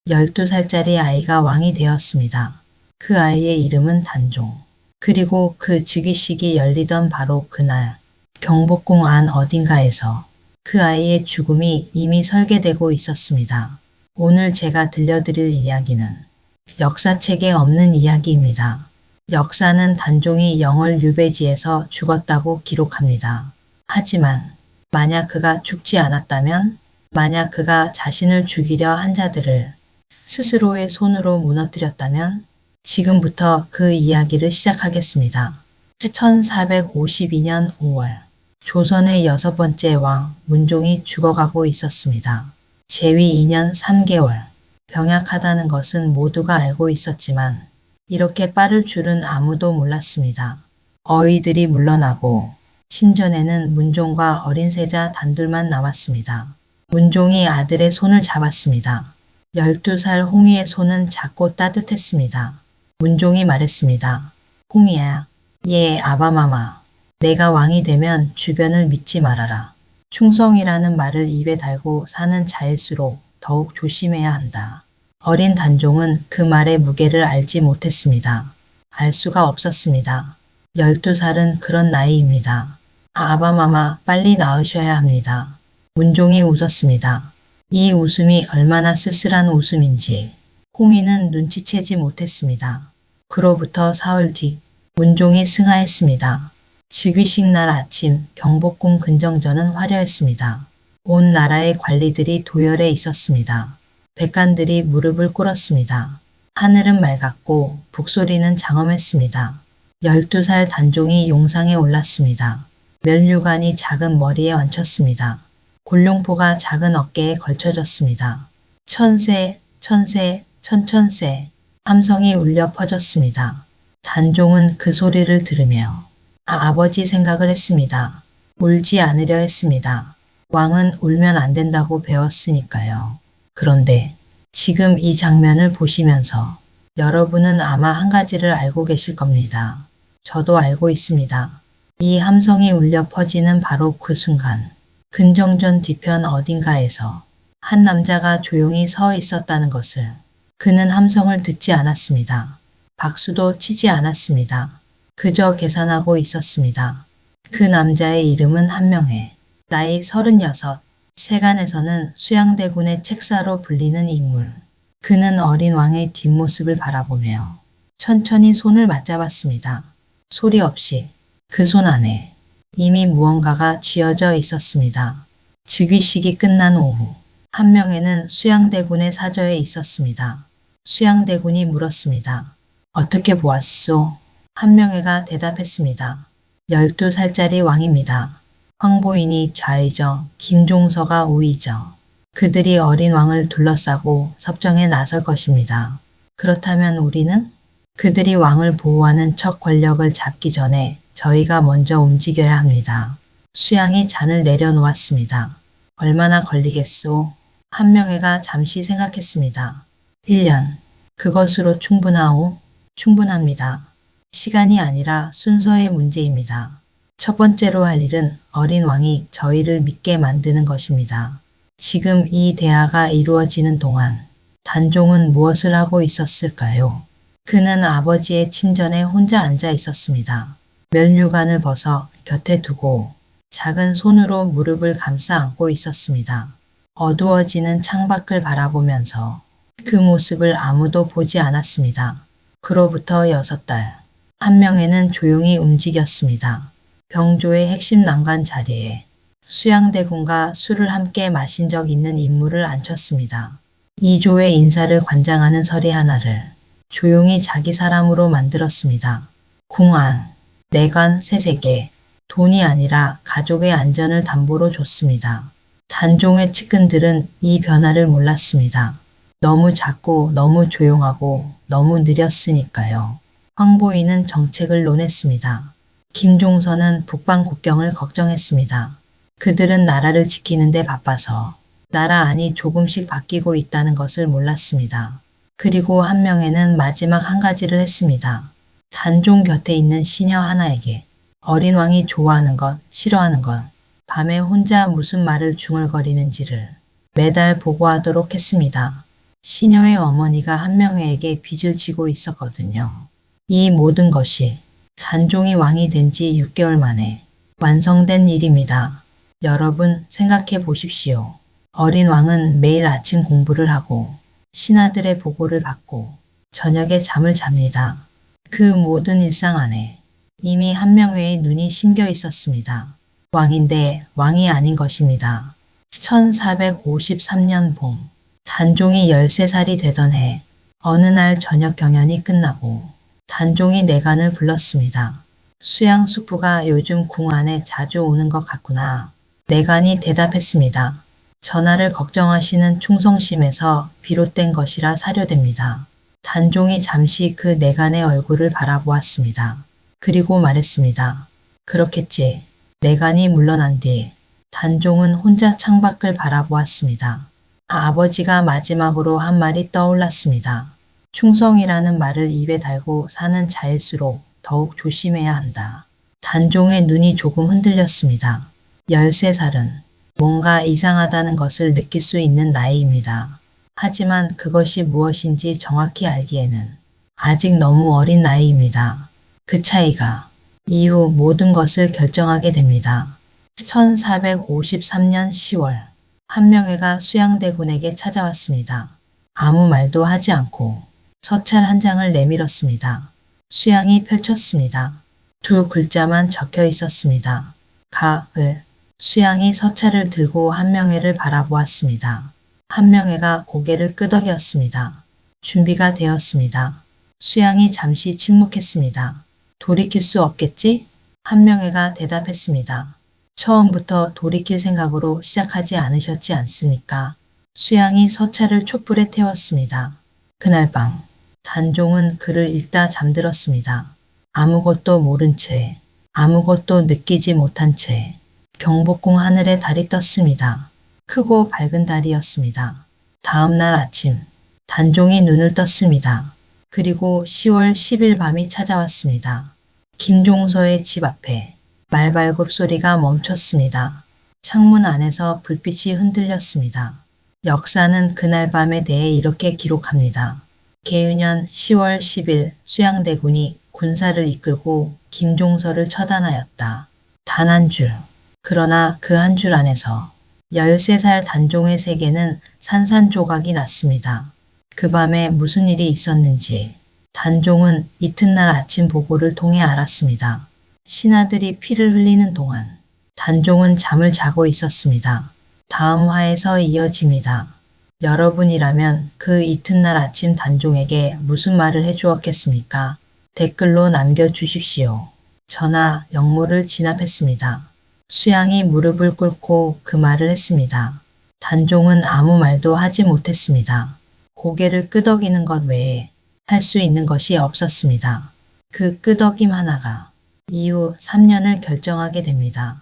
12살짜리 아이가 왕이 되었습니다. 그 아이의 이름은 단종. 그리고 그 즉위식이 열리던 바로 그날 경복궁 안 어딘가에서 그 아이의 죽음이 이미 설계되고 있었습니다. 오늘 제가 들려드릴 이야기는 역사책에 없는 이야기입니다. 역사는 단종이 영월 유배지에서 죽었다고 기록합니다. 하지만 만약 그가 죽지 않았다면, 만약 그가 자신을 죽이려 한 자들을 스스로의 손으로 무너뜨렸다면 지금부터 그 이야기를 시작하겠습니다. 1452년 5월 조선의 6번째 왕 문종이 죽어가고 있었습니다. 제위 2년 3개월 병약하다는 것은 모두가 알고 있었지만 이렇게 빠를 줄은 아무도 몰랐습니다. 어의들이 물러나고 침전에는 문종과 어린 세자 단둘만 남았습니다. 문종이 아들의 손을 잡았습니다. 12살 홍이의 손은 작고 따뜻했습니다. 문종이 말했습니다. 홍이야, 예 아바마마. 내가 왕이 되면 주변을 믿지 말아라. 충성이라는 말을 입에 달고 사는 자일수록 더욱 조심해야 한다. 어린 단종은 그 말의 무게를 알지 못했습니다. 알 수가 없었습니다. 12살은 그런 나이입니다. 아바마마 빨리 낳으셔야 합니다. 문종이 웃었습니다. 이 웃음이 얼마나 쓸쓸한 웃음인지 홍이는 눈치채지 못했습니다. 그로부터 사흘 뒤 문종이 승하했습니다. 즉위식 날 아침 경복궁 근정전은 화려했습니다. 온 나라의 관리들이 도열해 있었습니다. 백관들이 무릎을 꿇었습니다. 하늘은 맑았고 북소리는 장엄했습니다. 12살 단종이 용상에 올랐습니다. 면류관이 작은 머리에 얹혔습니다. 곤룡포가 작은 어깨에 걸쳐졌습니다. 천세, 천세, 천천세 함성이 울려 퍼졌습니다. 단종은 그 소리를 들으며 아버지 생각을 했습니다. 울지 않으려 했습니다. 왕은 울면 안 된다고 배웠으니까요. 그런데 지금 이 장면을 보시면서 여러분은 아마 한 가지를 알고 계실 겁니다. 저도 알고 있습니다. 이 함성이 울려 퍼지는 바로 그 순간 근정전 뒤편 어딘가에서 한 남자가 조용히 서 있었다는 것을 그는 함성을 듣지 않았습니다. 박수도 치지 않았습니다. 그저 계산하고 있었습니다. 그 남자의 이름은 한명회, 나이 36, 세간에서는 수양대군의 책사로 불리는 인물. 그는 어린 왕의 뒷모습을 바라보며 천천히 손을 맞잡았습니다. 소리 없이 그 손 안에 이미 무언가가 쥐어져 있었습니다. 즉위식이 끝난 오후 한명회는 수양대군의 사저에 있었습니다. 수양대군이 물었습니다. 어떻게 보았소? 한명회가 대답했습니다. 12살짜리 왕입니다. 황보인이 좌의정, 김종서가 우의정. 그들이 어린 왕을 둘러싸고 섭정에 나설 것입니다. 그렇다면 우리는 그들이 왕을 보호하는 첫 권력을 잡기 전에 저희가 먼저 움직여야 합니다. 수양이 잔을 내려놓았습니다. 얼마나 걸리겠소? 한명회가 잠시 생각했습니다. 1년. 그것으로 충분하오? 충분합니다. 시간이 아니라 순서의 문제입니다. 첫 번째로 할 일은 어린 왕이 저희를 믿게 만드는 것입니다. 지금 이 대화가 이루어지는 동안 단종은 무엇을 하고 있었을까요? 그는 아버지의 침전에 혼자 앉아 있었습니다. 면류관을 벗어 곁에 두고 작은 손으로 무릎을 감싸 안고 있었습니다. 어두워지는 창밖을 바라보면서 그 모습을 아무도 보지 않았습니다. 그로부터 6달, 한명회는 조용히 움직였습니다. 병조의 핵심 난간 자리에 수양대군과 술을 함께 마신 적 있는 인물을 앉혔습니다. 이조의 인사를 관장하는 서리 하나를 조용히 자기 사람으로 만들었습니다. 궁안, 내관 세세계, 돈이 아니라 가족의 안전을 담보로 줬습니다. 단종의 측근들은 이 변화를 몰랐습니다. 너무 작고 너무 조용하고 너무 느렸으니까요. 황보인은 정책을 논했습니다. 김종서는 북방 국경을 걱정했습니다. 그들은 나라를 지키는 데 바빠서 나라 안이 조금씩 바뀌고 있다는 것을 몰랐습니다. 그리고 한명회는 마지막 한 가지를 했습니다. 단종 곁에 있는 시녀 하나에게 어린 왕이 좋아하는 것, 싫어하는 것, 밤에 혼자 무슨 말을 중얼거리는지를 매달 보고하도록 했습니다. 시녀의 어머니가 한명회에게 빚을 지고 있었거든요. 이 모든 것이 단종이 왕이 된 지 6개월 만에 완성된 일입니다. 여러분 생각해 보십시오. 어린 왕은 매일 아침 공부를 하고 신하들의 보고를 받고 저녁에 잠을 잡니다. 그 모든 일상 안에 이미 한명회의 눈이 심겨 있었습니다. 왕인데 왕이 아닌 것입니다. 1453년 봄, 단종이 13살이 되던 해, 어느 날 저녁 경연이 끝나고 단종이 내간을 불렀습니다. 수양 숙부가 요즘 궁 안에 자주 오는 것 같구나. 내간이 대답했습니다. 전하를 걱정하시는 충성심에서 비롯된 것이라 사료됩니다. 단종이 잠시 그 내간의 얼굴을 바라보았습니다. 그리고 말했습니다. 그렇겠지. 내간이 물러난 뒤 단종은 혼자 창밖을 바라보았습니다. 아버지가 마지막으로 한 말이 떠올랐습니다. 충성이라는 말을 입에 달고 사는 자일수록 더욱 조심해야 한다. 단종의 눈이 조금 흔들렸습니다. 13살은 뭔가 이상하다는 것을 느낄 수 있는 나이입니다. 하지만 그것이 무엇인지 정확히 알기에는 아직 너무 어린 나이입니다. 그 차이가 이후 모든 것을 결정하게 됩니다. 1453년 10월 한명회가 수양대군에게 찾아왔습니다. 아무 말도 하지 않고 서찰 한 장을 내밀었습니다. 수양이 펼쳤습니다. 두 글자만 적혀 있었습니다. 가을. 수양이 서찰을 들고 한명회를 바라보았습니다. 한명회가 고개를 끄덕였습니다. 준비가 되었습니다. 수양이 잠시 침묵했습니다. 돌이킬 수 없겠지? 한명회가 대답했습니다. 처음부터 돌이킬 생각으로 시작하지 않으셨지 않습니까? 수양이 서찰을 촛불에 태웠습니다. 그날 밤 단종은 글을 읽다 잠들었습니다. 아무것도 모른 채, 아무것도 느끼지 못한 채 경복궁 하늘에 달이 떴습니다. 크고 밝은 달이었습니다. 다음 날 아침 단종이 눈을 떴습니다. 그리고 10월 10일 밤이 찾아왔습니다. 김종서의 집 앞에 말발굽 소리가 멈췄습니다. 창문 안에서 불빛이 흔들렸습니다. 역사는 그날 밤에 대해 이렇게 기록합니다. 계유년 10월 10일 수양대군이 군사를 이끌고 김종서를 처단하였다. 단 한 줄. 그러나 그 한 줄 안에서 13살 단종의 세계는 산산조각이 났습니다. 그 밤에 무슨 일이 있었는지 단종은 이튿날 아침 보고를 통해 알았습니다. 신하들이 피를 흘리는 동안 단종은 잠을 자고 있었습니다. 다음 화에서 이어집니다. 여러분이라면 그 이튿날 아침 단종에게 무슨 말을 해주었겠습니까? 댓글로 남겨주십시오. 전하, 역모를 진압했습니다. 수양이 무릎을 꿇고 그 말을 했습니다. 단종은 아무 말도 하지 못했습니다. 고개를 끄덕이는 것 외에 할 수 있는 것이 없었습니다. 그 끄덕임 하나가 이후 3년을 결정하게 됩니다.